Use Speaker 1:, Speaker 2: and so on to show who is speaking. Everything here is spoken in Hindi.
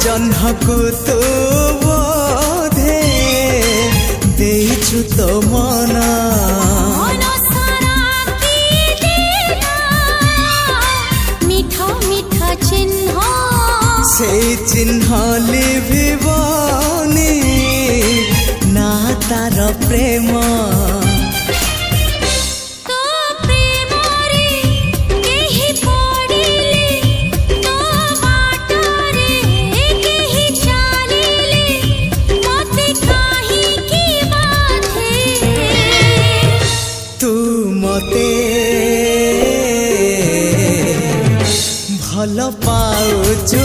Speaker 1: जह्नकु तू बोधे देइछु तो मना से चिन्ह लिभिबनी ना तार प्रेम तू मते भल पाउछु